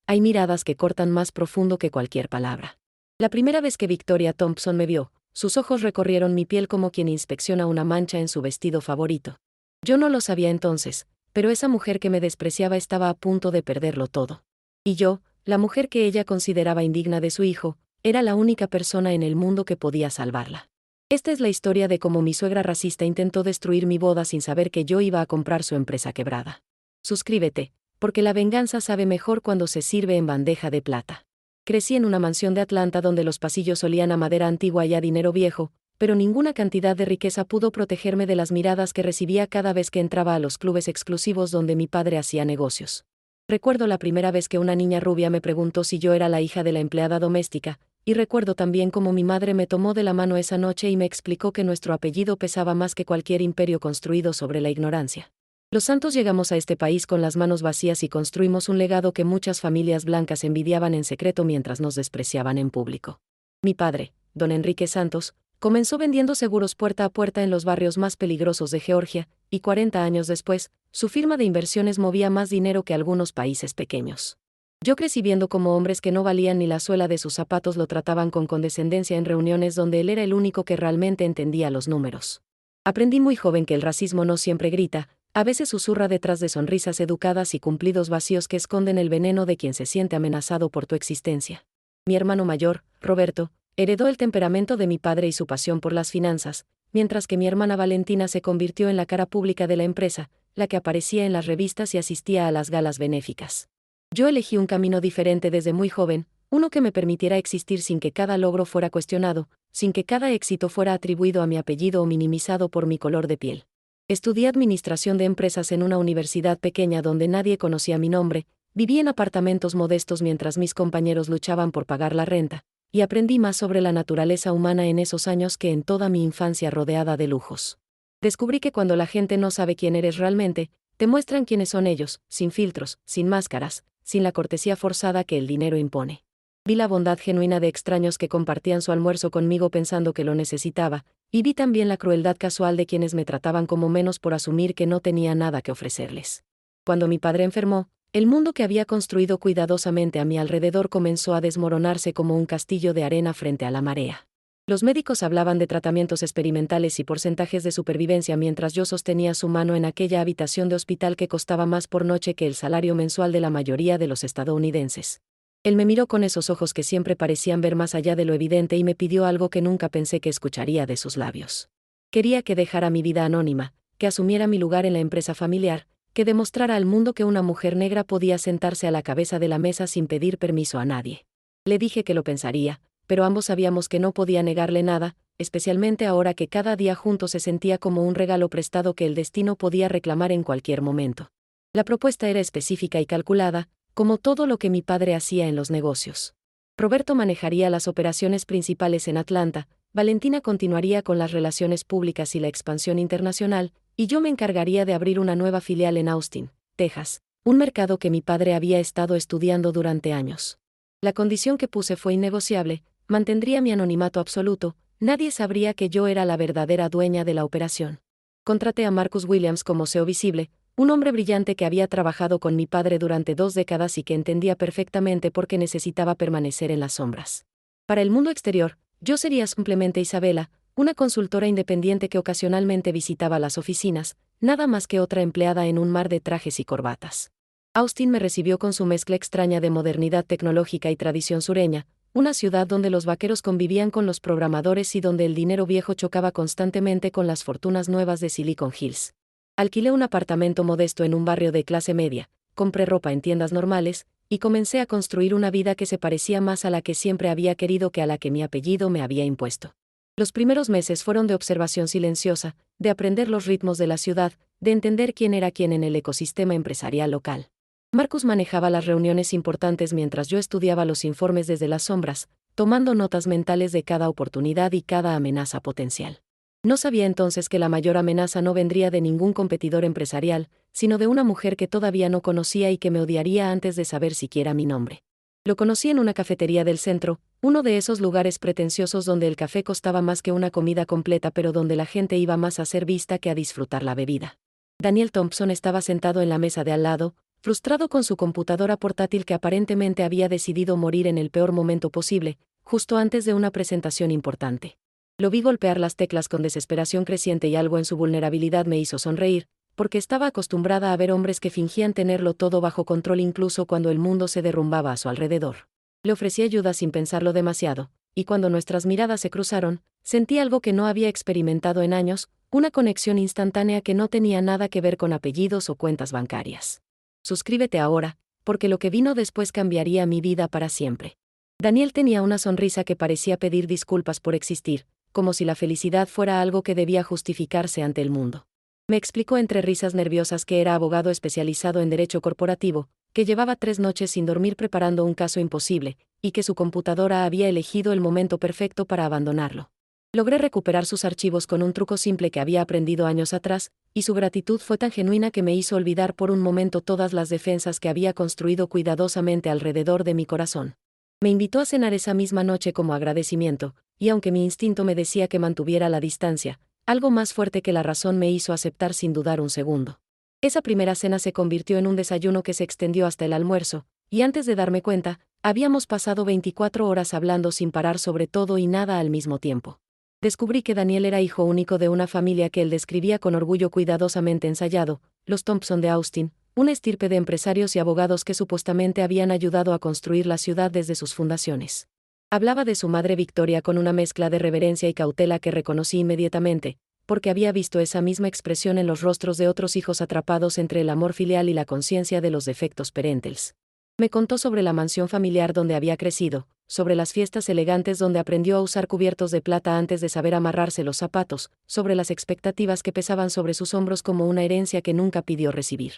hay miradas que cortan más profundo que cualquier palabra. La primera vez que Victoria Thompson me vio, sus ojos recorrieron mi piel como quien inspecciona una mancha en su vestido favorito. Yo no lo sabía entonces, pero esa mujer que me despreciaba estaba a punto de perderlo todo. Y yo, la mujer que ella consideraba indigna de su hijo, era la única persona en el mundo que podía salvarla. Esta es la historia de cómo mi suegra racista intentó destruir mi boda sin saber que yo iba a comprar su empresa quebrada. Suscríbete, porque la venganza sabe mejor cuando se sirve en bandeja de plata. Crecí en una mansión de Atlanta donde los pasillos olían a madera antigua y a dinero viejo, pero ninguna cantidad de riqueza pudo protegerme de las miradas que recibía cada vez que entraba a los clubes exclusivos donde mi padre hacía negocios. Recuerdo la primera vez que una niña rubia me preguntó si yo era la hija de la empleada doméstica, y recuerdo también cómo mi madre me tomó de la mano esa noche y me explicó que nuestro apellido pesaba más que cualquier imperio construido sobre la ignorancia. Los santos llegamos a este país con las manos vacías y construimos un legado que muchas familias blancas envidiaban en secreto mientras nos despreciaban en público. Mi padre, don Enrique Santos, comenzó vendiendo seguros puerta a puerta en los barrios más peligrosos de Georgia, y 40 años después, su firma de inversiones movía más dinero que algunos países pequeños. Yo crecí viendo cómo hombres que no valían ni la suela de sus zapatos lo trataban con condescendencia en reuniones donde él era el único que realmente entendía los números. Aprendí muy joven que el racismo no siempre grita, a veces susurra detrás de sonrisas educadas y cumplidos vacíos que esconden el veneno de quien se siente amenazado por tu existencia. Mi hermano mayor, Roberto, heredó el temperamento de mi padre y su pasión por las finanzas, mientras que mi hermana Valentina se convirtió en la cara pública de la empresa, la que aparecía en las revistas y asistía a las galas benéficas. Yo elegí un camino diferente desde muy joven, uno que me permitiera existir sin que cada logro fuera cuestionado, sin que cada éxito fuera atribuido a mi apellido o minimizado por mi color de piel. Estudié administración de empresas en una universidad pequeña donde nadie conocía mi nombre, viví en apartamentos modestos mientras mis compañeros luchaban por pagar la renta, y aprendí más sobre la naturaleza humana en esos años que en toda mi infancia rodeada de lujos. Descubrí que cuando la gente no sabe quién eres realmente, te muestran quiénes son ellos, sin filtros, sin máscaras, sin la cortesía forzada que el dinero impone. Vi la bondad genuina de extraños que compartían su almuerzo conmigo pensando que lo necesitaba, y vi también la crueldad casual de quienes me trataban como menos por asumir que no tenía nada que ofrecerles. Cuando mi padre enfermó, el mundo que había construido cuidadosamente a mi alrededor comenzó a desmoronarse como un castillo de arena frente a la marea. Los médicos hablaban de tratamientos experimentales y porcentajes de supervivencia mientras yo sostenía su mano en aquella habitación de hospital que costaba más por noche que el salario mensual de la mayoría de los estadounidenses. Él me miró con esos ojos que siempre parecían ver más allá de lo evidente y me pidió algo que nunca pensé que escucharía de sus labios. Quería que dejara mi vida anónima, que asumiera mi lugar en la empresa familiar, que demostrara al mundo que una mujer negra podía sentarse a la cabeza de la mesa sin pedir permiso a nadie. Le dije que lo pensaría, pero ambos sabíamos que no podía negarle nada, especialmente ahora que cada día juntos se sentía como un regalo prestado que el destino podía reclamar en cualquier momento. La propuesta era específica y calculada, como todo lo que mi padre hacía en los negocios. Roberto manejaría las operaciones principales en Atlanta, Valentina continuaría con las relaciones públicas y la expansión internacional, y yo me encargaría de abrir una nueva filial en Austin, Texas, un mercado que mi padre había estado estudiando durante años. La condición que puse fue innegociable: mantendría mi anonimato absoluto, nadie sabría que yo era la verdadera dueña de la operación. Contraté a Marcus Williams como CEO visible, un hombre brillante que había trabajado con mi padre durante 2 décadas y que entendía perfectamente por qué necesitaba permanecer en las sombras. Para el mundo exterior, yo sería simplemente Isabela, una consultora independiente que ocasionalmente visitaba las oficinas, nada más que otra empleada en un mar de trajes y corbatas. Austin me recibió con su mezcla extraña de modernidad tecnológica y tradición sureña, una ciudad donde los vaqueros convivían con los programadores y donde el dinero viejo chocaba constantemente con las fortunas nuevas de Silicon Hills. Alquilé un apartamento modesto en un barrio de clase media, compré ropa en tiendas normales, y comencé a construir una vida que se parecía más a la que siempre había querido que a la que mi apellido me había impuesto. Los primeros meses fueron de observación silenciosa, de aprender los ritmos de la ciudad, de entender quién era quién en el ecosistema empresarial local. Marcus manejaba las reuniones importantes mientras yo estudiaba los informes desde las sombras, tomando notas mentales de cada oportunidad y cada amenaza potencial. No sabía entonces que la mayor amenaza no vendría de ningún competidor empresarial, sino de una mujer que todavía no conocía y que me odiaría antes de saber siquiera mi nombre. Lo conocí en una cafetería del centro, uno de esos lugares pretenciosos donde el café costaba más que una comida completa pero donde la gente iba más a ser vista que a disfrutar la bebida. Daniel Thompson estaba sentado en la mesa de al lado, frustrado con su computadora portátil que aparentemente había decidido morir en el peor momento posible, justo antes de una presentación importante. Lo vi golpear las teclas con desesperación creciente y algo en su vulnerabilidad me hizo sonreír, porque estaba acostumbrada a ver hombres que fingían tenerlo todo bajo control incluso cuando el mundo se derrumbaba a su alrededor. Le ofrecí ayuda sin pensarlo demasiado, y cuando nuestras miradas se cruzaron, sentí algo que no había experimentado en años, una conexión instantánea que no tenía nada que ver con apellidos o cuentas bancarias. Suscríbete ahora, porque lo que vino después cambiaría mi vida para siempre. Daniel tenía una sonrisa que parecía pedir disculpas por existir, como si la felicidad fuera algo que debía justificarse ante el mundo. Me explicó entre risas nerviosas que era abogado especializado en derecho corporativo, que llevaba 3 noches sin dormir preparando un caso imposible, y que su computadora había elegido el momento perfecto para abandonarlo. Logré recuperar sus archivos con un truco simple que había aprendido años atrás, y su gratitud fue tan genuina que me hizo olvidar por un momento todas las defensas que había construido cuidadosamente alrededor de mi corazón. Me invitó a cenar esa misma noche como agradecimiento, y aunque mi instinto me decía que mantuviera la distancia, algo más fuerte que la razón me hizo aceptar sin dudar un segundo. Esa primera cena se convirtió en un desayuno que se extendió hasta el almuerzo, y antes de darme cuenta, habíamos pasado 24 horas hablando sin parar sobre todo y nada al mismo tiempo. Descubrí que Daniel era hijo único de una familia que él describía con orgullo cuidadosamente ensayado, los Thompson de Austin, una estirpe de empresarios y abogados que supuestamente habían ayudado a construir la ciudad desde sus fundaciones. Hablaba de su madre Victoria con una mezcla de reverencia y cautela que reconocí inmediatamente, porque había visto esa misma expresión en los rostros de otros hijos atrapados entre el amor filial y la conciencia de los defectos parentales. Me contó sobre la mansión familiar donde había crecido, sobre las fiestas elegantes donde aprendió a usar cubiertos de plata antes de saber amarrarse los zapatos, sobre las expectativas que pesaban sobre sus hombros como una herencia que nunca pidió recibir.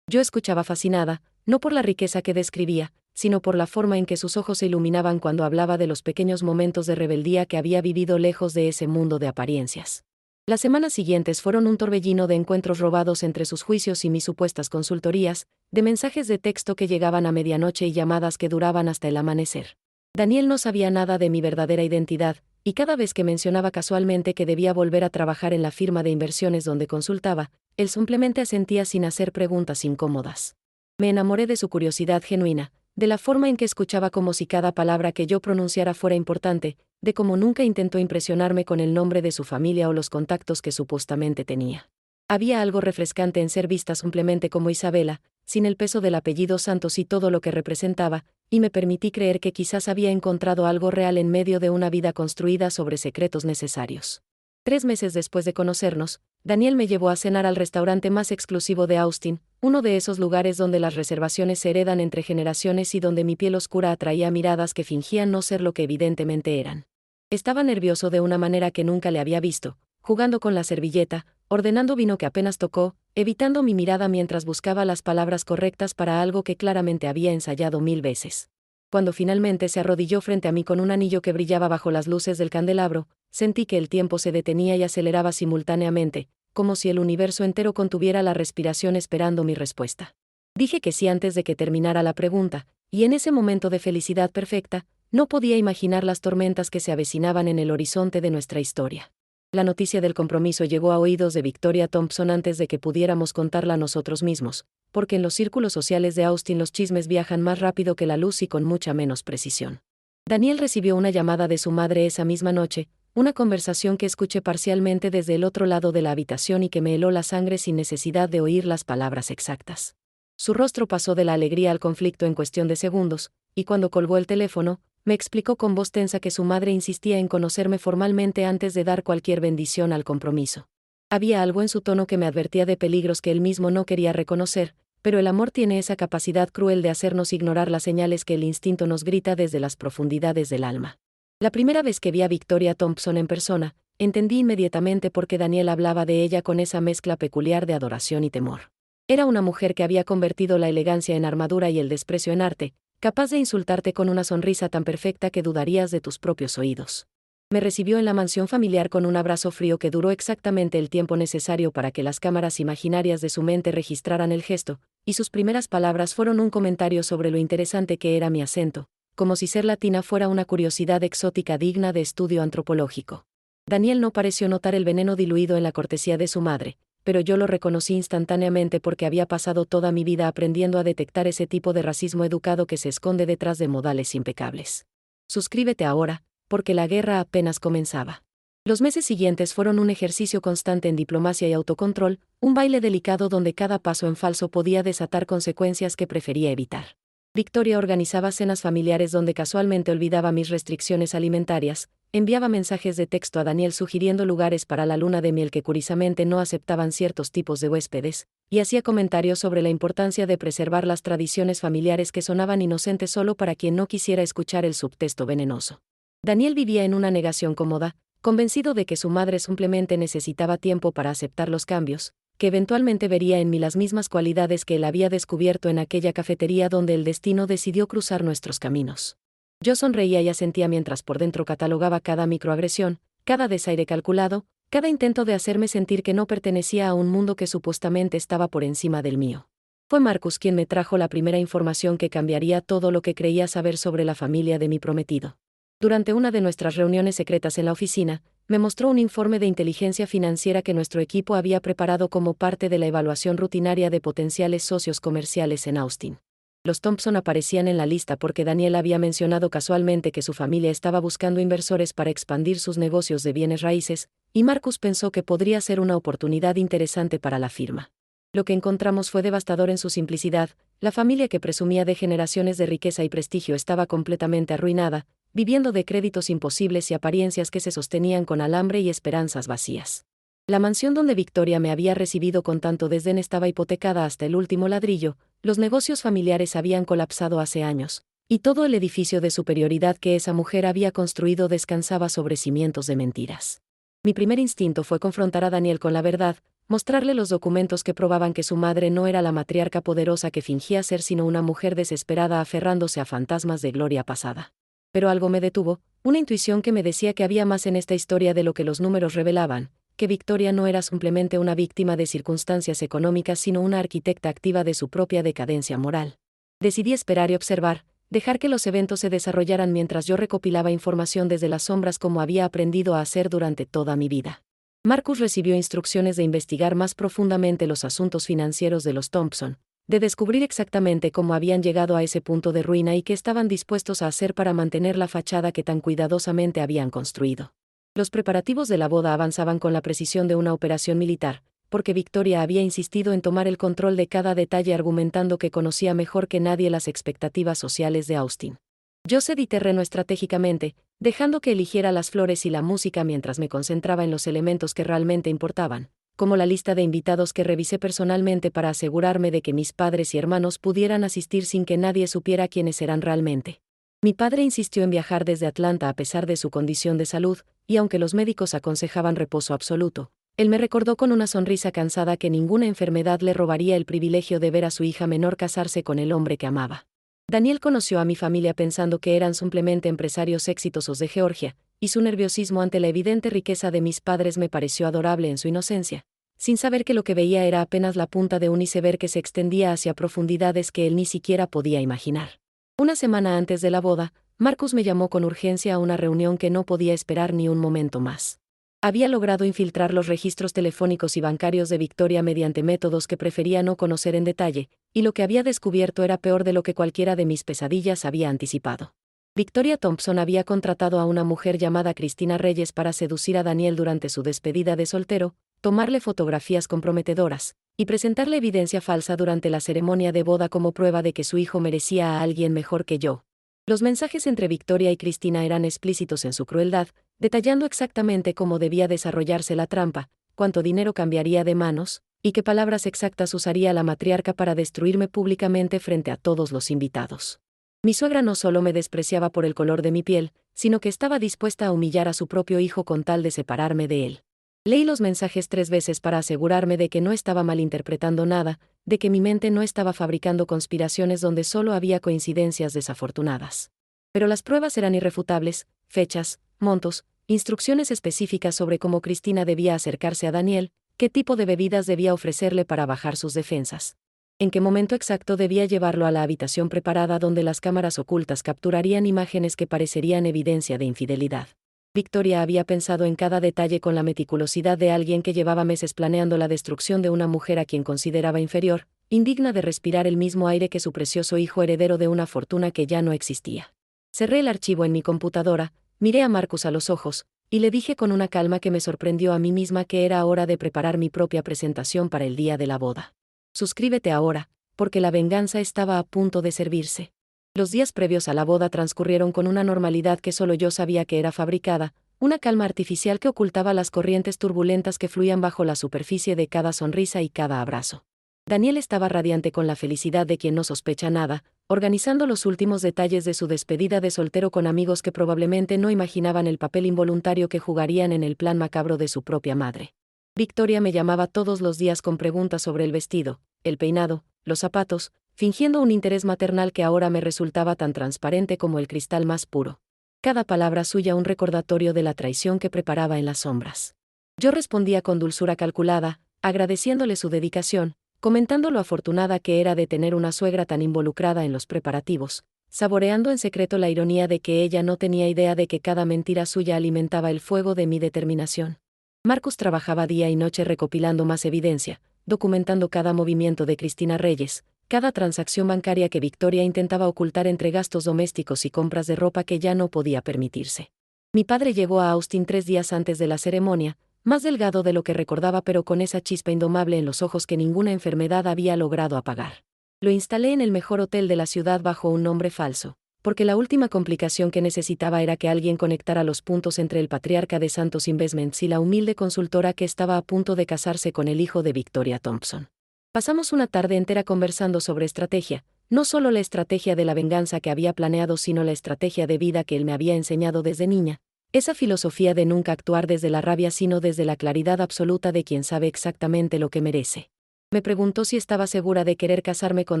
Yo escuchaba fascinada, no por la riqueza que describía, sino por la forma en que sus ojos se iluminaban cuando hablaba de los pequeños momentos de rebeldía que había vivido lejos de ese mundo de apariencias. Las semanas siguientes fueron un torbellino de encuentros robados entre sus juicios y mis supuestas consultorías, de mensajes de texto que llegaban a medianoche y llamadas que duraban hasta el amanecer. Daniel no sabía nada de mi verdadera identidad, y cada vez que mencionaba casualmente que debía volver a trabajar en la firma de inversiones donde consultaba, él simplemente asentía sin hacer preguntas incómodas. Me enamoré de su curiosidad genuina, de la forma en que escuchaba como si cada palabra que yo pronunciara fuera importante, de cómo nunca intentó impresionarme con el nombre de su familia o los contactos que supuestamente tenía. Había algo refrescante en ser vista simplemente como Isabela, sin el peso del apellido Santos y todo lo que representaba, y me permití creer que quizás había encontrado algo real en medio de una vida construida sobre secretos necesarios. 3 meses después de conocernos, Daniel me llevó a cenar al restaurante más exclusivo de Austin, uno de esos lugares donde las reservaciones se heredan entre generaciones y donde mi piel oscura atraía miradas que fingían no ser lo que evidentemente eran. Estaba nervioso de una manera que nunca le había visto, jugando con la servilleta, ordenando vino que apenas tocó, evitando mi mirada mientras buscaba las palabras correctas para algo que claramente había ensayado 1000 veces. Cuando finalmente se arrodilló frente a mí con un anillo que brillaba bajo las luces del candelabro, sentí que el tiempo se detenía y aceleraba simultáneamente, como si el universo entero contuviera la respiración esperando mi respuesta. Dije que sí antes de que terminara la pregunta, y en ese momento de felicidad perfecta, no podía imaginar las tormentas que se avecinaban en el horizonte de nuestra historia. La noticia del compromiso llegó a oídos de Victoria Thompson antes de que pudiéramos contarla nosotros mismos, porque en los círculos sociales de Austin los chismes viajan más rápido que la luz y con mucha menos precisión. Daniel recibió una llamada de su madre esa misma noche, una conversación que escuché parcialmente desde el otro lado de la habitación y que me heló la sangre sin necesidad de oír las palabras exactas. Su rostro pasó de la alegría al conflicto en cuestión de segundos, y cuando colgó el teléfono, me explicó con voz tensa que su madre insistía en conocerme formalmente antes de dar cualquier bendición al compromiso. Había algo en su tono que me advertía de peligros que él mismo no quería reconocer, pero el amor tiene esa capacidad cruel de hacernos ignorar las señales que el instinto nos grita desde las profundidades del alma. La primera vez que vi a Victoria Thompson en persona, entendí inmediatamente por qué Daniel hablaba de ella con esa mezcla peculiar de adoración y temor. Era una mujer que había convertido la elegancia en armadura y el desprecio en arte, capaz de insultarte con una sonrisa tan perfecta que dudarías de tus propios oídos. Me recibió en la mansión familiar con un abrazo frío que duró exactamente el tiempo necesario para que las cámaras imaginarias de su mente registraran el gesto, y sus primeras palabras fueron un comentario sobre lo interesante que era mi acento, como si ser latina fuera una curiosidad exótica digna de estudio antropológico. Daniel no pareció notar el veneno diluido en la cortesía de su madre, pero yo lo reconocí instantáneamente porque había pasado toda mi vida aprendiendo a detectar ese tipo de racismo educado que se esconde detrás de modales impecables. Suscríbete ahora, porque la guerra apenas comenzaba. Los meses siguientes fueron un ejercicio constante en diplomacia y autocontrol, un baile delicado donde cada paso en falso podía desatar consecuencias que prefería evitar. Victoria organizaba cenas familiares donde casualmente olvidaba mis restricciones alimentarias, enviaba mensajes de texto a Daniel sugiriendo lugares para la luna de miel que curiosamente no aceptaban ciertos tipos de huéspedes, y hacía comentarios sobre la importancia de preservar las tradiciones familiares que sonaban inocentes solo para quien no quisiera escuchar el subtexto venenoso. Daniel vivía en una negación cómoda, convencido de que su madre simplemente necesitaba tiempo para aceptar los cambios, que eventualmente vería en mí las mismas cualidades que él había descubierto en aquella cafetería donde el destino decidió cruzar nuestros caminos. Yo sonreía y asentía mientras por dentro catalogaba cada microagresión, cada desaire calculado, cada intento de hacerme sentir que no pertenecía a un mundo que supuestamente estaba por encima del mío. Fue Marcus quien me trajo la primera información que cambiaría todo lo que creía saber sobre la familia de mi prometido. Durante una de nuestras reuniones secretas en la oficina, me mostró un informe de inteligencia financiera que nuestro equipo había preparado como parte de la evaluación rutinaria de potenciales socios comerciales en Austin. Los Thompson aparecían en la lista porque Daniel había mencionado casualmente que su familia estaba buscando inversores para expandir sus negocios de bienes raíces, y Marcus pensó que podría ser una oportunidad interesante para la firma. Lo que encontramos fue devastador en su simplicidad. La familia que presumía de generaciones de riqueza y prestigio estaba completamente arruinada, viviendo de créditos imposibles y apariencias que se sostenían con alambre y esperanzas vacías. La mansión donde Victoria me había recibido con tanto desdén estaba hipotecada hasta el último ladrillo, los negocios familiares habían colapsado hace años, y todo el edificio de superioridad que esa mujer había construido descansaba sobre cimientos de mentiras. Mi primer instinto fue confrontar a Daniel con la verdad, mostrarle los documentos que probaban que su madre no era la matriarca poderosa que fingía ser sino una mujer desesperada aferrándose a fantasmas de gloria pasada. Pero algo me detuvo, una intuición que me decía que había más en esta historia de lo que los números revelaban, que Victoria no era simplemente una víctima de circunstancias económicas sino una arquitecta activa de su propia decadencia moral. Decidí esperar y observar, dejar que los eventos se desarrollaran mientras yo recopilaba información desde las sombras como había aprendido a hacer durante toda mi vida. Marcus recibió instrucciones de investigar más profundamente los asuntos financieros de los Thompson, de descubrir exactamente cómo habían llegado a ese punto de ruina y qué estaban dispuestos a hacer para mantener la fachada que tan cuidadosamente habían construido. Los preparativos de la boda avanzaban con la precisión de una operación militar, porque Victoria había insistido en tomar el control de cada detalle argumentando que conocía mejor que nadie las expectativas sociales de Austin. Yo cedí terreno estratégicamente, dejando que eligiera las flores y la música mientras me concentraba en los elementos que realmente importaban, como la lista de invitados que revisé personalmente para asegurarme de que mis padres y hermanos pudieran asistir sin que nadie supiera quiénes eran realmente. Mi padre insistió en viajar desde Atlanta a pesar de su condición de salud, y aunque los médicos aconsejaban reposo absoluto, él me recordó con una sonrisa cansada que ninguna enfermedad le robaría el privilegio de ver a su hija menor casarse con el hombre que amaba. Daniel conoció a mi familia pensando que eran simplemente empresarios exitosos de Georgia, y su nerviosismo ante la evidente riqueza de mis padres me pareció adorable en su inocencia, sin saber que lo que veía era apenas la punta de un iceberg que se extendía hacia profundidades que él ni siquiera podía imaginar. Una semana antes de la boda, Marcus me llamó con urgencia a una reunión que no podía esperar ni un momento más. Había logrado infiltrar los registros telefónicos y bancarios de Victoria mediante métodos que prefería no conocer en detalle, y lo que había descubierto era peor de lo que cualquiera de mis pesadillas había anticipado. Victoria Thompson había contratado a una mujer llamada Cristina Reyes para seducir a Daniel durante su despedida de soltero, tomarle fotografías comprometedoras, y presentarle evidencia falsa durante la ceremonia de boda como prueba de que su hijo merecía a alguien mejor que yo. Los mensajes entre Victoria y Cristina eran explícitos en su crueldad, detallando exactamente cómo debía desarrollarse la trampa, cuánto dinero cambiaría de manos, y qué palabras exactas usaría la matriarca para destruirme públicamente frente a todos los invitados. Mi suegra no solo me despreciaba por el color de mi piel, sino que estaba dispuesta a humillar a su propio hijo con tal de separarme de él. Leí los mensajes 3 veces para asegurarme de que no estaba malinterpretando nada, de que mi mente no estaba fabricando conspiraciones donde solo había coincidencias desafortunadas. Pero las pruebas eran irrefutables: fechas, montos, instrucciones específicas sobre cómo Cristina debía acercarse a Daniel, qué tipo de bebidas debía ofrecerle para bajar sus defensas, en qué momento exacto debía llevarlo a la habitación preparada donde las cámaras ocultas capturarían imágenes que parecerían evidencia de infidelidad. Victoria había pensado en cada detalle con la meticulosidad de alguien que llevaba meses planeando la destrucción de una mujer a quien consideraba inferior, indigna de respirar el mismo aire que su precioso hijo heredero de una fortuna que ya no existía. Cerré el archivo en mi computadora, miré a Marcus a los ojos, y le dije con una calma que me sorprendió a mí misma que era hora de preparar mi propia presentación para el día de la boda. Suscríbete ahora, porque la venganza estaba a punto de servirse. Los días previos a la boda transcurrieron con una normalidad que solo yo sabía que era fabricada, una calma artificial que ocultaba las corrientes turbulentas que fluían bajo la superficie de cada sonrisa y cada abrazo. Daniel estaba radiante con la felicidad de quien no sospecha nada, organizando los últimos detalles de su despedida de soltero con amigos que probablemente no imaginaban el papel involuntario que jugarían en el plan macabro de su propia madre. Victoria me llamaba todos los días con preguntas sobre el vestido, el peinado, los zapatos, fingiendo un interés maternal que ahora me resultaba tan transparente como el cristal más puro. Cada palabra suya un recordatorio de la traición que preparaba en las sombras. Yo respondía con dulzura calculada, agradeciéndole su dedicación, comentando lo afortunada que era de tener una suegra tan involucrada en los preparativos, saboreando en secreto la ironía de que ella no tenía idea de que cada mentira suya alimentaba el fuego de mi determinación. Marcus trabajaba día y noche recopilando más evidencia, documentando cada movimiento de Cristina Reyes, cada transacción bancaria que Victoria intentaba ocultar entre gastos domésticos y compras de ropa que ya no podía permitirse. Mi padre llegó a Austin 3 días antes de la ceremonia, más delgado de lo que recordaba pero con esa chispa indomable en los ojos que ninguna enfermedad había logrado apagar. Lo instalé en el mejor hotel de la ciudad bajo un nombre falso, porque la última complicación que necesitaba era que alguien conectara los puntos entre el patriarca de Santos Investments y la humilde consultora que estaba a punto de casarse con el hijo de Victoria Thompson. Pasamos una tarde entera conversando sobre estrategia, no solo la estrategia de la venganza que había planeado, sino la estrategia de vida que él me había enseñado desde niña, esa filosofía de nunca actuar desde la rabia sino desde la claridad absoluta de quien sabe exactamente lo que merece. Me preguntó si estaba segura de querer casarme con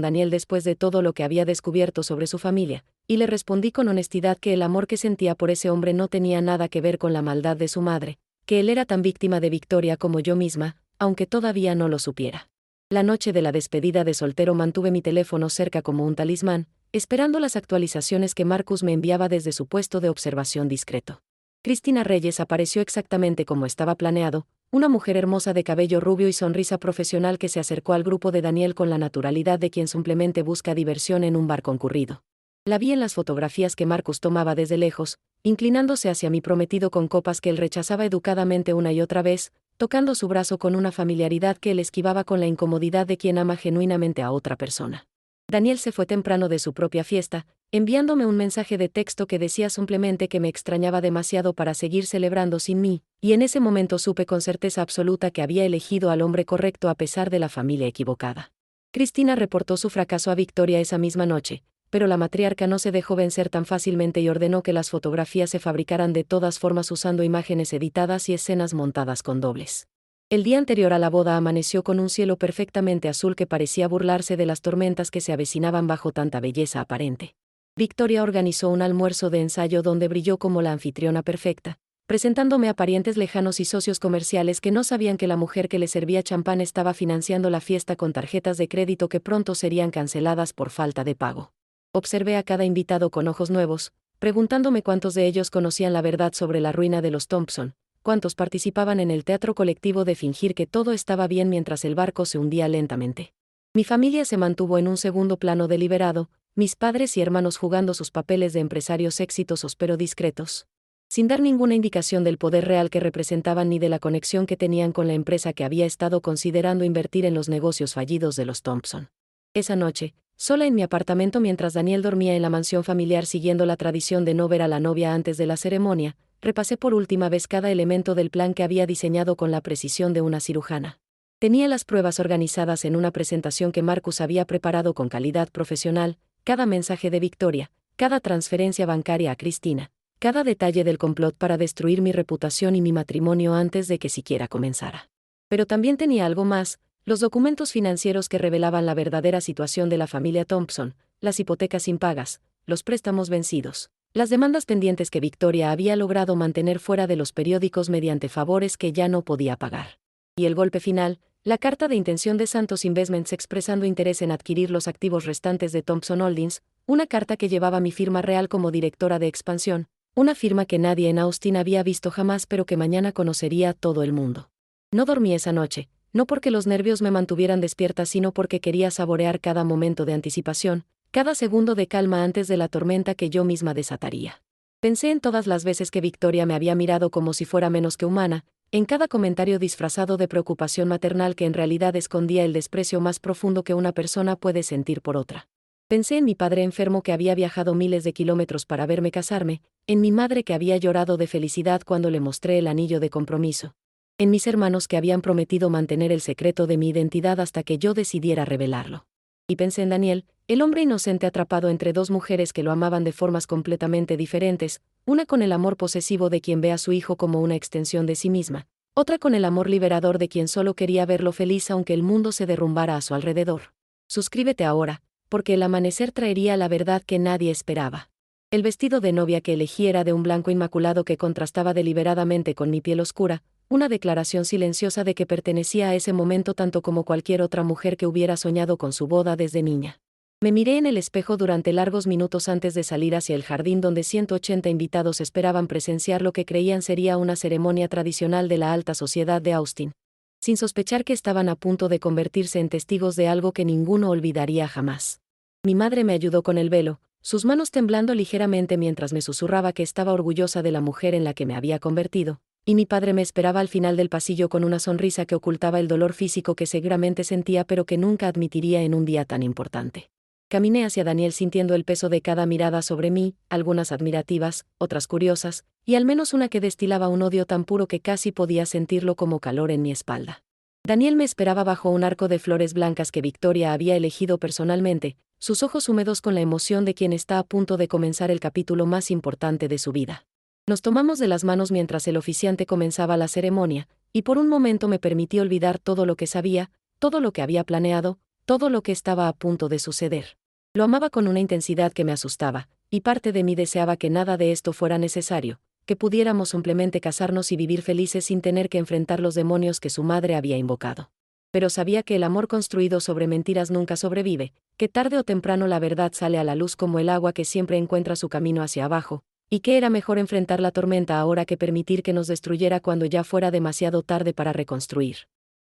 Daniel después de todo lo que había descubierto sobre su familia, y le respondí con honestidad que el amor que sentía por ese hombre no tenía nada que ver con la maldad de su madre, que él era tan víctima de Victoria como yo misma, aunque todavía no lo supiera. La noche de la despedida de soltero mantuve mi teléfono cerca como un talismán, esperando las actualizaciones que Marcus me enviaba desde su puesto de observación discreto. Cristina Reyes apareció exactamente como estaba planeado, una mujer hermosa de cabello rubio y sonrisa profesional que se acercó al grupo de Daniel con la naturalidad de quien simplemente busca diversión en un bar concurrido. La vi en las fotografías que Marcus tomaba desde lejos, inclinándose hacia mi prometido con copas que él rechazaba educadamente una y otra vez, tocando su brazo con una familiaridad que él esquivaba con la incomodidad de quien ama genuinamente a otra persona. Daniel se fue temprano de su propia fiesta, enviándome un mensaje de texto que decía simplemente que me extrañaba demasiado para seguir celebrando sin mí, y en ese momento supe con certeza absoluta que había elegido al hombre correcto a pesar de la familia equivocada. Cristina reportó su fracaso a Victoria esa misma noche, pero la matriarca no se dejó vencer tan fácilmente y ordenó que las fotografías se fabricaran de todas formas usando imágenes editadas y escenas montadas con dobles. El día anterior a la boda amaneció con un cielo perfectamente azul que parecía burlarse de las tormentas que se avecinaban bajo tanta belleza aparente. Victoria organizó un almuerzo de ensayo donde brilló como la anfitriona perfecta, presentándome a parientes lejanos y socios comerciales que no sabían que la mujer que le servía champán estaba financiando la fiesta con tarjetas de crédito que pronto serían canceladas por falta de pago. Observé a cada invitado con ojos nuevos, preguntándome cuántos de ellos conocían la verdad sobre la ruina de los Thompson, cuántos participaban en el teatro colectivo de fingir que todo estaba bien mientras el barco se hundía lentamente. Mi familia se mantuvo en un segundo plano deliberado, mis padres y hermanos jugando sus papeles de empresarios exitosos pero discretos, sin dar ninguna indicación del poder real que representaban ni de la conexión que tenían con la empresa que había estado considerando invertir en los negocios fallidos de los Thompson. Esa noche, sola en mi apartamento mientras Daniel dormía en la mansión familiar siguiendo la tradición de no ver a la novia antes de la ceremonia, repasé por última vez cada elemento del plan que había diseñado con la precisión de una cirujana. Tenía las pruebas organizadas en una presentación que Marcus había preparado con calidad profesional, cada mensaje de Victoria, cada transferencia bancaria a Cristina, cada detalle del complot para destruir mi reputación y mi matrimonio antes de que siquiera comenzara. Pero también tenía algo más, los documentos financieros que revelaban la verdadera situación de la familia Thompson, las hipotecas impagas, los préstamos vencidos, las demandas pendientes que Victoria había logrado mantener fuera de los periódicos mediante favores que ya no podía pagar. Y el golpe final, la carta de intención de Santos Investments expresando interés en adquirir los activos restantes de Thompson Holdings, una carta que llevaba mi firma real como directora de expansión, Una firma que nadie en Austin había visto jamás, pero que mañana conocería a todo el mundo. No dormí esa noche, no porque los nervios me mantuvieran despierta, sino porque quería saborear cada momento de anticipación, cada segundo de calma antes de la tormenta que yo misma desataría. Pensé en todas las veces que Victoria me había mirado como si fuera menos que humana, en cada comentario disfrazado de preocupación maternal que en realidad escondía el desprecio más profundo que una persona puede sentir por otra. Pensé en mi padre enfermo que había viajado miles de kilómetros para verme casarme, en mi madre que había llorado de felicidad cuando le mostré el anillo de compromiso, en mis hermanos que habían prometido mantener el secreto de mi identidad hasta que yo decidiera revelarlo. Y pensé en Daniel, el hombre inocente atrapado entre dos mujeres que lo amaban de formas completamente diferentes, una con el amor posesivo de quien ve a su hijo como una extensión de sí misma, otra con el amor liberador de quien solo quería verlo feliz aunque el mundo se derrumbara a su alrededor. Suscríbete ahora, porque el amanecer traería la verdad que nadie esperaba. El vestido de novia que elegí era de un blanco inmaculado que contrastaba deliberadamente con mi piel oscura, una declaración silenciosa de que pertenecía a ese momento tanto como cualquier otra mujer que hubiera soñado con su boda desde niña. Me miré en el espejo durante largos minutos antes de salir hacia el jardín donde 180 invitados esperaban presenciar lo que creían sería una ceremonia tradicional de la alta sociedad de Austin, sin sospechar que estaban a punto de convertirse en testigos de algo que ninguno olvidaría jamás. Mi madre me ayudó con el velo, sus manos temblando ligeramente mientras me susurraba que estaba orgullosa de la mujer en la que me había convertido, y mi padre me esperaba al final del pasillo con una sonrisa que ocultaba el dolor físico que seguramente sentía pero que nunca admitiría en un día tan importante. Caminé hacia Daniel sintiendo el peso de cada mirada sobre mí, algunas admirativas, otras curiosas, y al menos una que destilaba un odio tan puro que casi podía sentirlo como calor en mi espalda. Daniel me esperaba bajo un arco de flores blancas que Victoria había elegido personalmente, sus ojos húmedos con la emoción de quien está a punto de comenzar el capítulo más importante de su vida. Nos tomamos de las manos mientras el oficiante comenzaba la ceremonia, y por un momento me permití olvidar todo lo que sabía, todo lo que había planeado, todo lo que estaba a punto de suceder. Lo amaba con una intensidad que me asustaba, y parte de mí deseaba que nada de esto fuera necesario, que pudiéramos simplemente casarnos y vivir felices sin tener que enfrentar los demonios que su madre había invocado. Pero sabía que el amor construido sobre mentiras nunca sobrevive, que tarde o temprano la verdad sale a la luz como el agua que siempre encuentra su camino hacia abajo, y que era mejor enfrentar la tormenta ahora que permitir que nos destruyera cuando ya fuera demasiado tarde para reconstruir.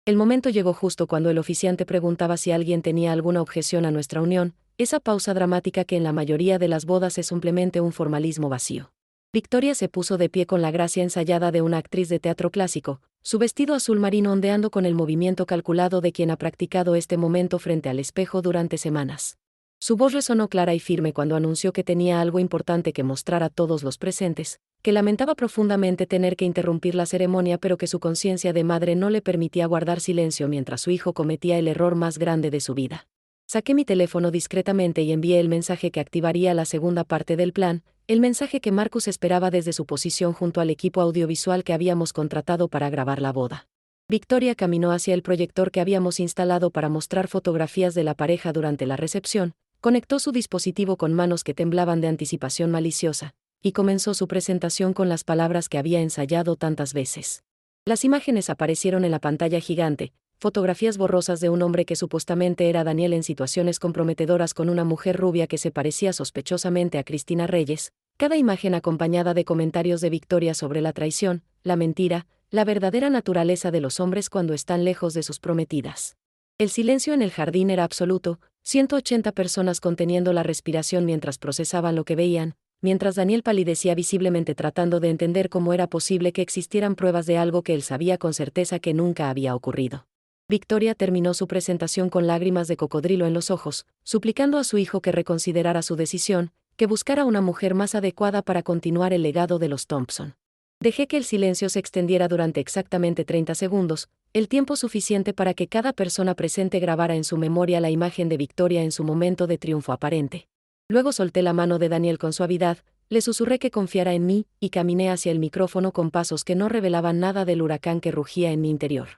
El momento llegó justo cuando el oficiante preguntaba si alguien tenía alguna objeción a nuestra unión, esa pausa dramática que en la mayoría de las bodas es simplemente un formalismo vacío. Victoria se puso de pie con la gracia ensayada de una actriz de teatro clásico, su vestido azul marino ondeando con el movimiento calculado de quien ha practicado este momento frente al espejo durante semanas. Su voz resonó clara y firme cuando anunció que tenía algo importante que mostrar a todos los presentes, que lamentaba profundamente tener que interrumpir la ceremonia pero que su conciencia de madre no le permitía guardar silencio mientras su hijo cometía el error más grande de su vida. Saqué mi teléfono discretamente y envié el mensaje que activaría la segunda parte del plan, el mensaje que Marcus esperaba desde su posición junto al equipo audiovisual que habíamos contratado para grabar la boda. Victoria caminó hacia el proyector que habíamos instalado para mostrar fotografías de la pareja durante la recepción, conectó su dispositivo con manos que temblaban de anticipación maliciosa, y comenzó su presentación con las palabras que había ensayado tantas veces. Las imágenes aparecieron en la pantalla gigante, fotografías borrosas de un hombre que supuestamente era Daniel en situaciones comprometedoras con una mujer rubia que se parecía sospechosamente a Cristina Reyes, cada imagen acompañada de comentarios de Victoria sobre la traición, la mentira, la verdadera naturaleza de los hombres cuando están lejos de sus prometidas. El silencio en el jardín era absoluto, 180 personas conteniendo la respiración mientras procesaban lo que veían, mientras Daniel palidecía visiblemente tratando de entender cómo era posible que existieran pruebas de algo que él sabía con certeza que nunca había ocurrido. Victoria terminó su presentación con lágrimas de cocodrilo en los ojos, suplicando a su hijo que reconsiderara su decisión, que buscara una mujer más adecuada para continuar el legado de los Thompson. Dejé que el silencio se extendiera durante exactamente 30 segundos, el tiempo suficiente para que cada persona presente grabara en su memoria la imagen de Victoria en su momento de triunfo aparente. Luego solté la mano de Daniel con suavidad, le susurré que confiara en mí, y caminé hacia el micrófono con pasos que no revelaban nada del huracán que rugía en mi interior.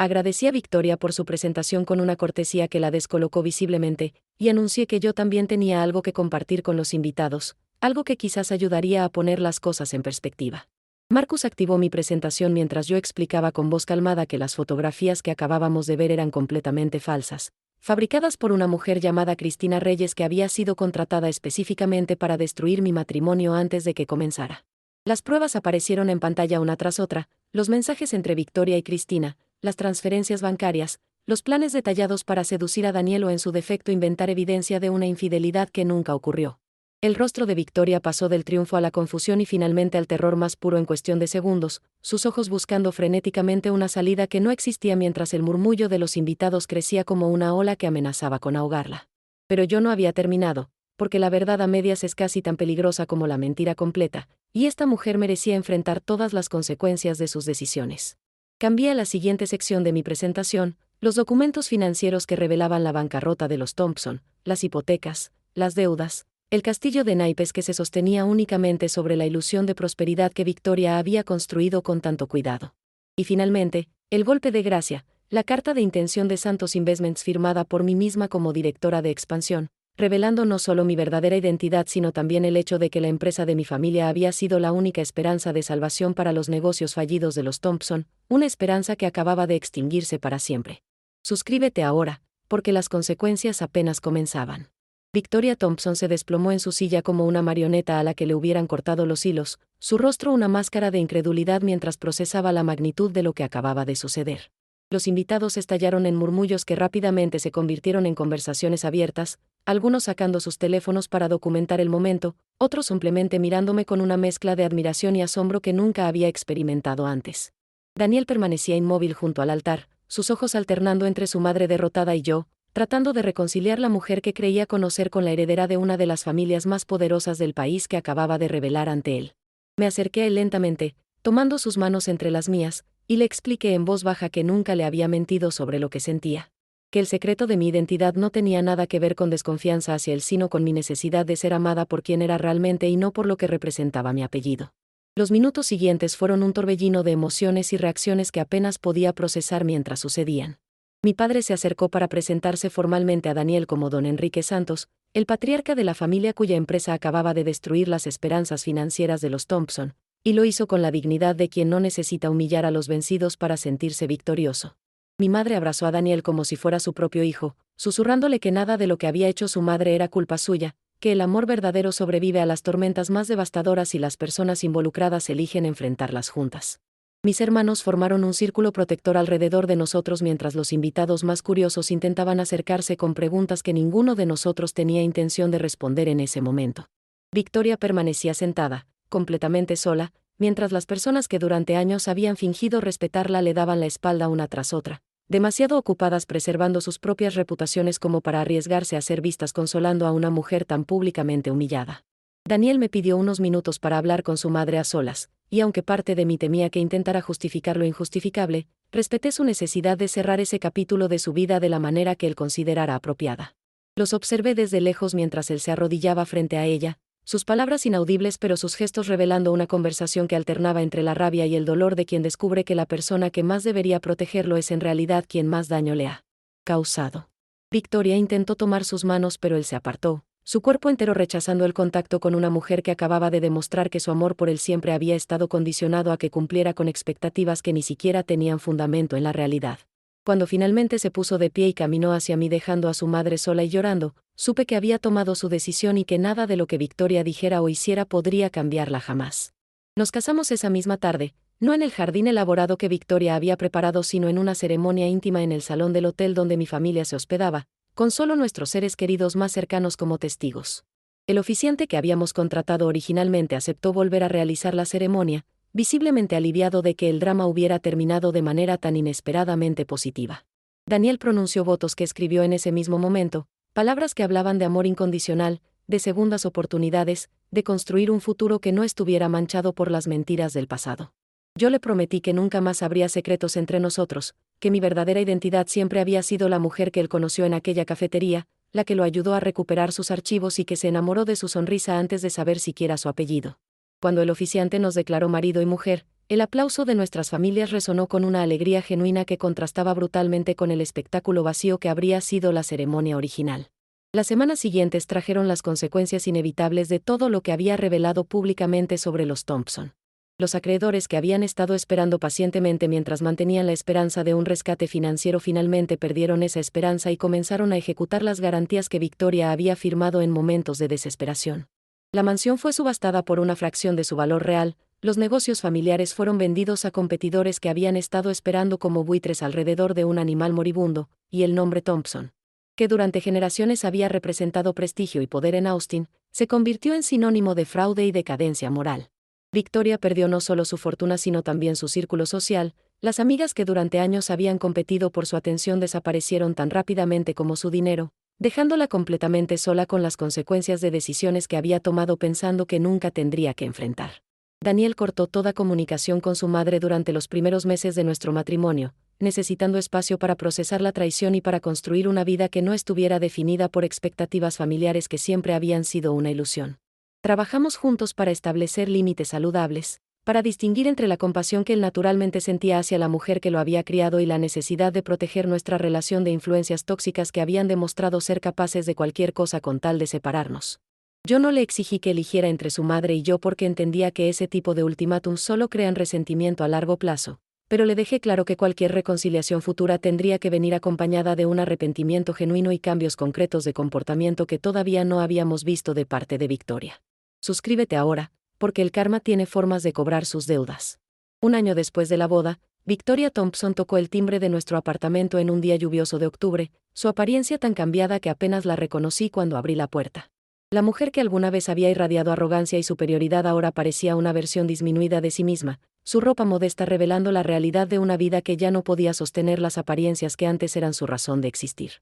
Agradecí a Victoria por su presentación con una cortesía que la descolocó visiblemente, y anuncié que yo también tenía algo que compartir con los invitados, algo que quizás ayudaría a poner las cosas en perspectiva. Marcus activó mi presentación mientras yo explicaba con voz calmada que las fotografías que acabábamos de ver eran completamente falsas, fabricadas por una mujer llamada Cristina Reyes que había sido contratada específicamente para destruir mi matrimonio antes de que comenzara. Las pruebas aparecieron en pantalla una tras otra, los mensajes entre Victoria y Cristina, las transferencias bancarias, los planes detallados para seducir a Daniel o en su defecto inventar evidencia de una infidelidad que nunca ocurrió. El rostro de Victoria pasó del triunfo a la confusión y finalmente al terror más puro en cuestión de segundos, sus ojos buscando frenéticamente una salida que no existía mientras el murmullo de los invitados crecía como una ola que amenazaba con ahogarla. Pero yo no había terminado, porque la verdad a medias es casi tan peligrosa como la mentira completa, y esta mujer merecía enfrentar todas las consecuencias de sus decisiones. Cambié a la siguiente sección de mi presentación, los documentos financieros que revelaban la bancarrota de los Thompson, las hipotecas, las deudas, el castillo de naipes que se sostenía únicamente sobre la ilusión de prosperidad que Victoria había construido con tanto cuidado. Y finalmente, el golpe de gracia, la carta de intención de Santos Investments firmada por mí misma como directora de expansión, revelando no solo mi verdadera identidad sino también el hecho de que la empresa de mi familia había sido la única esperanza de salvación para los negocios fallidos de los Thompson, una esperanza que acababa de extinguirse para siempre. Suscríbete ahora, porque las consecuencias apenas comenzaban. Victoria Thompson se desplomó en su silla como una marioneta a la que le hubieran cortado los hilos, su rostro una máscara de incredulidad mientras procesaba la magnitud de lo que acababa de suceder. Los invitados estallaron en murmullos que rápidamente se convirtieron en conversaciones abiertas, algunos sacando sus teléfonos para documentar el momento, otros simplemente mirándome con una mezcla de admiración y asombro que nunca había experimentado antes. Daniel permanecía inmóvil junto al altar, sus ojos alternando entre su madre derrotada y yo, tratando de reconciliar la mujer que creía conocer con la heredera de una de las familias más poderosas del país que acababa de revelar ante él. Me acerqué a él lentamente, tomando sus manos entre las mías, y le expliqué en voz baja que nunca le había mentido sobre lo que sentía. Que el secreto de mi identidad no tenía nada que ver con desconfianza hacia él sino con mi necesidad de ser amada por quien era realmente y no por lo que representaba mi apellido. Los minutos siguientes fueron un torbellino de emociones y reacciones que apenas podía procesar mientras sucedían. Mi padre se acercó para presentarse formalmente a Daniel como don Enrique Santos, el patriarca de la familia cuya empresa acababa de destruir las esperanzas financieras de los Thompson, y lo hizo con la dignidad de quien no necesita humillar a los vencidos para sentirse victorioso. Mi madre abrazó a Daniel como si fuera su propio hijo, susurrándole que nada de lo que había hecho su madre era culpa suya, que el amor verdadero sobrevive a las tormentas más devastadoras y las personas involucradas eligen enfrentarlas juntas. Mis hermanos formaron un círculo protector alrededor de nosotros mientras los invitados más curiosos intentaban acercarse con preguntas que ninguno de nosotros tenía intención de responder en ese momento. Victoria permanecía sentada, completamente sola, mientras las personas que durante años habían fingido respetarla le daban la espalda una tras otra, demasiado ocupadas preservando sus propias reputaciones como para arriesgarse a ser vistas consolando a una mujer tan públicamente humillada. Daniel me pidió unos minutos para hablar con su madre a solas, y aunque parte de mí temía que intentara justificar lo injustificable, respeté su necesidad de cerrar ese capítulo de su vida de la manera que él considerara apropiada. Los observé desde lejos mientras él se arrodillaba frente a ella, sus palabras inaudibles pero sus gestos revelando una conversación que alternaba entre la rabia y el dolor de quien descubre que la persona que más debería protegerlo es en realidad quien más daño le ha causado. Victoria intentó tomar sus manos pero él se apartó, su cuerpo entero rechazando el contacto con una mujer que acababa de demostrar que su amor por él siempre había estado condicionado a que cumpliera con expectativas que ni siquiera tenían fundamento en la realidad. Cuando finalmente se puso de pie y caminó hacia mí dejando a su madre sola y llorando, supe que había tomado su decisión y que nada de lo que Victoria dijera o hiciera podría cambiarla jamás. Nos casamos esa misma tarde, no en el jardín elaborado que Victoria había preparado sino en una ceremonia íntima en el salón del hotel donde mi familia se hospedaba, con solo nuestros seres queridos más cercanos como testigos. El oficiante que habíamos contratado originalmente aceptó volver a realizar la ceremonia, visiblemente aliviado de que el drama hubiera terminado de manera tan inesperadamente positiva. Daniel pronunció votos que escribió en ese mismo momento, palabras que hablaban de amor incondicional, de segundas oportunidades, de construir un futuro que no estuviera manchado por las mentiras del pasado. Yo le prometí que nunca más habría secretos entre nosotros, que mi verdadera identidad siempre había sido la mujer que él conoció en aquella cafetería, la que lo ayudó a recuperar sus archivos y que se enamoró de su sonrisa antes de saber siquiera su apellido. Cuando el oficiante nos declaró marido y mujer, el aplauso de nuestras familias resonó con una alegría genuina que contrastaba brutalmente con el espectáculo vacío que habría sido la ceremonia original. Las semanas siguientes trajeron las consecuencias inevitables de todo lo que había revelado públicamente sobre los Thompson. Los acreedores que habían estado esperando pacientemente mientras mantenían la esperanza de un rescate financiero finalmente perdieron esa esperanza y comenzaron a ejecutar las garantías que Victoria había firmado en momentos de desesperación. La mansión fue subastada por una fracción de su valor real, los negocios familiares fueron vendidos a competidores que habían estado esperando como buitres alrededor de un animal moribundo, y el nombre Thompson, que durante generaciones había representado prestigio y poder en Austin, se convirtió en sinónimo de fraude y decadencia moral. Victoria perdió no solo su fortuna sino también su círculo social. Las amigas que durante años habían competido por su atención desaparecieron tan rápidamente como su dinero, dejándola completamente sola con las consecuencias de decisiones que había tomado pensando que nunca tendría que enfrentar. Daniel cortó toda comunicación con su madre durante los primeros meses de nuestro matrimonio, necesitando espacio para procesar la traición y para construir una vida que no estuviera definida por expectativas familiares que siempre habían sido una ilusión. Trabajamos juntos para establecer límites saludables, para distinguir entre la compasión que él naturalmente sentía hacia la mujer que lo había criado y la necesidad de proteger nuestra relación de influencias tóxicas que habían demostrado ser capaces de cualquier cosa con tal de separarnos. Yo no le exigí que eligiera entre su madre y yo porque entendía que ese tipo de ultimátums solo crean resentimiento a largo plazo, pero le dejé claro que cualquier reconciliación futura tendría que venir acompañada de un arrepentimiento genuino y cambios concretos de comportamiento que todavía no habíamos visto de parte de Victoria. Suscríbete ahora, porque el karma tiene formas de cobrar sus deudas. Un año después de la boda, Victoria Thompson tocó el timbre de nuestro apartamento en un día lluvioso de octubre, su apariencia tan cambiada que apenas la reconocí cuando abrí la puerta. La mujer que alguna vez había irradiado arrogancia y superioridad ahora parecía una versión disminuida de sí misma, su ropa modesta revelando la realidad de una vida que ya no podía sostener las apariencias que antes eran su razón de existir.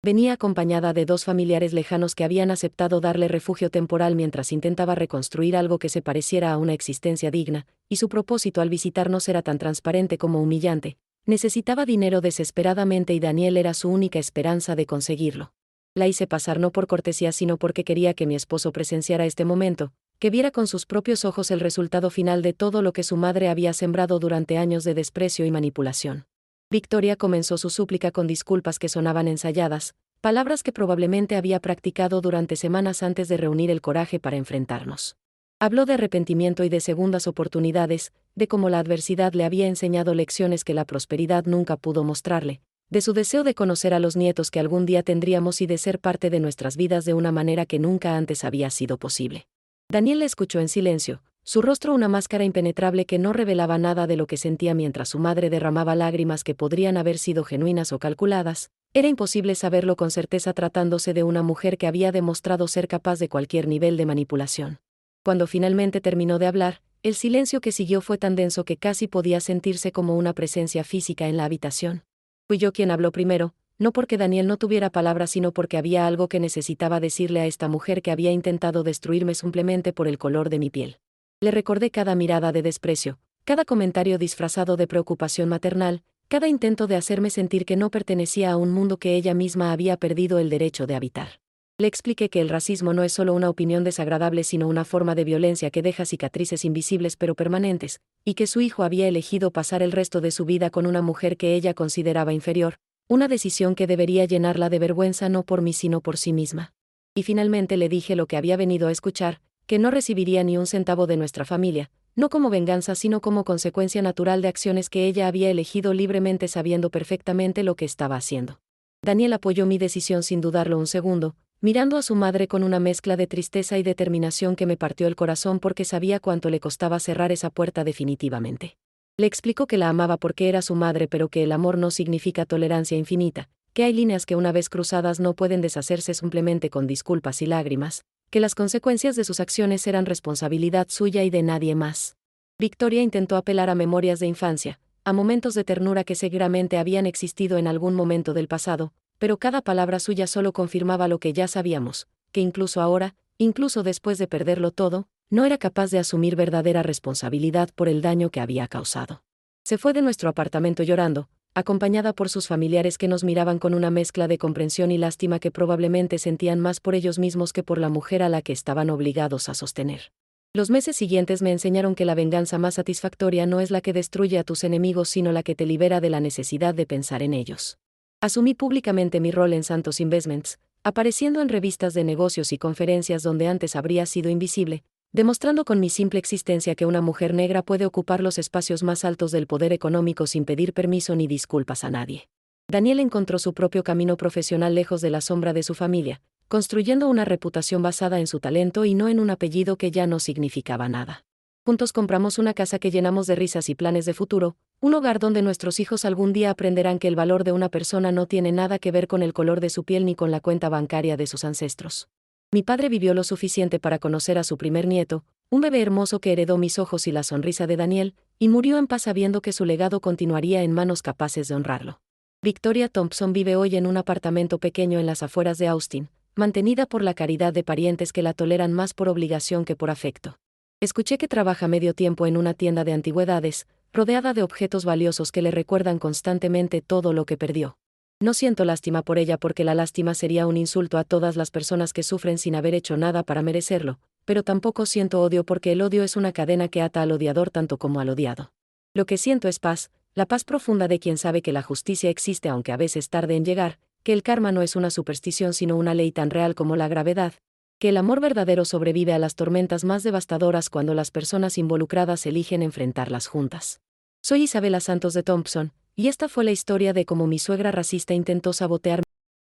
Venía acompañada de dos familiares lejanos que habían aceptado darle refugio temporal mientras intentaba reconstruir algo que se pareciera a una existencia digna, y su propósito al visitarnos era tan transparente como humillante. Necesitaba dinero desesperadamente y Daniel era su única esperanza de conseguirlo. La hice pasar no por cortesía sino porque quería que mi esposo presenciara este momento, que viera con sus propios ojos el resultado final de todo lo que su madre había sembrado durante años de desprecio y manipulación. Victoria comenzó su súplica con disculpas que sonaban ensayadas, palabras que probablemente había practicado durante semanas antes de reunir el coraje para enfrentarnos. Habló de arrepentimiento y de segundas oportunidades, de cómo la adversidad le había enseñado lecciones que la prosperidad nunca pudo mostrarle, de su deseo de conocer a los nietos que algún día tendríamos y de ser parte de nuestras vidas de una manera que nunca antes había sido posible. Daniel le escuchó en silencio, su rostro una máscara impenetrable que no revelaba nada de lo que sentía mientras su madre derramaba lágrimas que podrían haber sido genuinas o calculadas. Era imposible saberlo con certeza tratándose de una mujer que había demostrado ser capaz de cualquier nivel de manipulación. Cuando finalmente terminó de hablar, el silencio que siguió fue tan denso que casi podía sentirse como una presencia física en la habitación. Fui yo quien habló primero, no porque Daniel no tuviera palabras sino porque había algo que necesitaba decirle a esta mujer que había intentado destruirme simplemente por el color de mi piel. Le recordé cada mirada de desprecio, cada comentario disfrazado de preocupación maternal, cada intento de hacerme sentir que no pertenecía a un mundo que ella misma había perdido el derecho de habitar. Le expliqué que el racismo no es solo una opinión desagradable sino una forma de violencia que deja cicatrices invisibles pero permanentes, y que su hijo había elegido pasar el resto de su vida con una mujer que ella consideraba inferior, una decisión que debería llenarla de vergüenza no por mí sino por sí misma. Y finalmente le dije lo que había venido a escuchar, que no recibiría ni un centavo de nuestra familia, no como venganza sino como consecuencia natural de acciones que ella había elegido libremente sabiendo perfectamente lo que estaba haciendo. Daniel apoyó mi decisión sin dudarlo un segundo, mirando a su madre con una mezcla de tristeza y determinación que me partió el corazón porque sabía cuánto le costaba cerrar esa puerta definitivamente. Le explicó que la amaba porque era su madre pero que el amor no significa tolerancia infinita, que hay líneas que una vez cruzadas no pueden deshacerse simplemente con disculpas y lágrimas, que las consecuencias de sus acciones eran responsabilidad suya y de nadie más. Victoria intentó apelar a memorias de infancia, a momentos de ternura que seguramente habían existido en algún momento del pasado, pero cada palabra suya solo confirmaba lo que ya sabíamos, que incluso ahora, incluso después de perderlo todo, no era capaz de asumir verdadera responsabilidad por el daño que había causado. Se fue de nuestro apartamento llorando, acompañada por sus familiares que nos miraban con una mezcla de comprensión y lástima que probablemente sentían más por ellos mismos que por la mujer a la que estaban obligados a sostener. Los meses siguientes me enseñaron que la venganza más satisfactoria no es la que destruye a tus enemigos sino la que te libera de la necesidad de pensar en ellos. Asumí públicamente mi rol en Santos Investments, apareciendo en revistas de negocios y conferencias donde antes habría sido invisible, demostrando con mi simple existencia que una mujer negra puede ocupar los espacios más altos del poder económico sin pedir permiso ni disculpas a nadie. Daniel encontró su propio camino profesional lejos de la sombra de su familia, construyendo una reputación basada en su talento y no en un apellido que ya no significaba nada. Juntos compramos una casa que llenamos de risas y planes de futuro, un hogar donde nuestros hijos algún día aprenderán que el valor de una persona no tiene nada que ver con el color de su piel ni con la cuenta bancaria de sus ancestros. Mi padre vivió lo suficiente para conocer a su primer nieto, un bebé hermoso que heredó mis ojos y la sonrisa de Daniel, y murió en paz sabiendo que su legado continuaría en manos capaces de honrarlo. Victoria Thompson vive hoy en un apartamento pequeño en las afueras de Austin, mantenida por la caridad de parientes que la toleran más por obligación que por afecto. Escuché que trabaja medio tiempo en una tienda de antigüedades, rodeada de objetos valiosos que le recuerdan constantemente todo lo que perdió. No siento lástima por ella porque la lástima sería un insulto a todas las personas que sufren sin haber hecho nada para merecerlo, pero tampoco siento odio porque el odio es una cadena que ata al odiador tanto como al odiado. Lo que siento es paz, la paz profunda de quien sabe que la justicia existe aunque a veces tarde en llegar, que el karma no es una superstición sino una ley tan real como la gravedad, que el amor verdadero sobrevive a las tormentas más devastadoras cuando las personas involucradas eligen enfrentarlas juntas. Soy Isabela Santos de Thompson, y esta fue la historia de cómo mi suegra racista intentó sabotear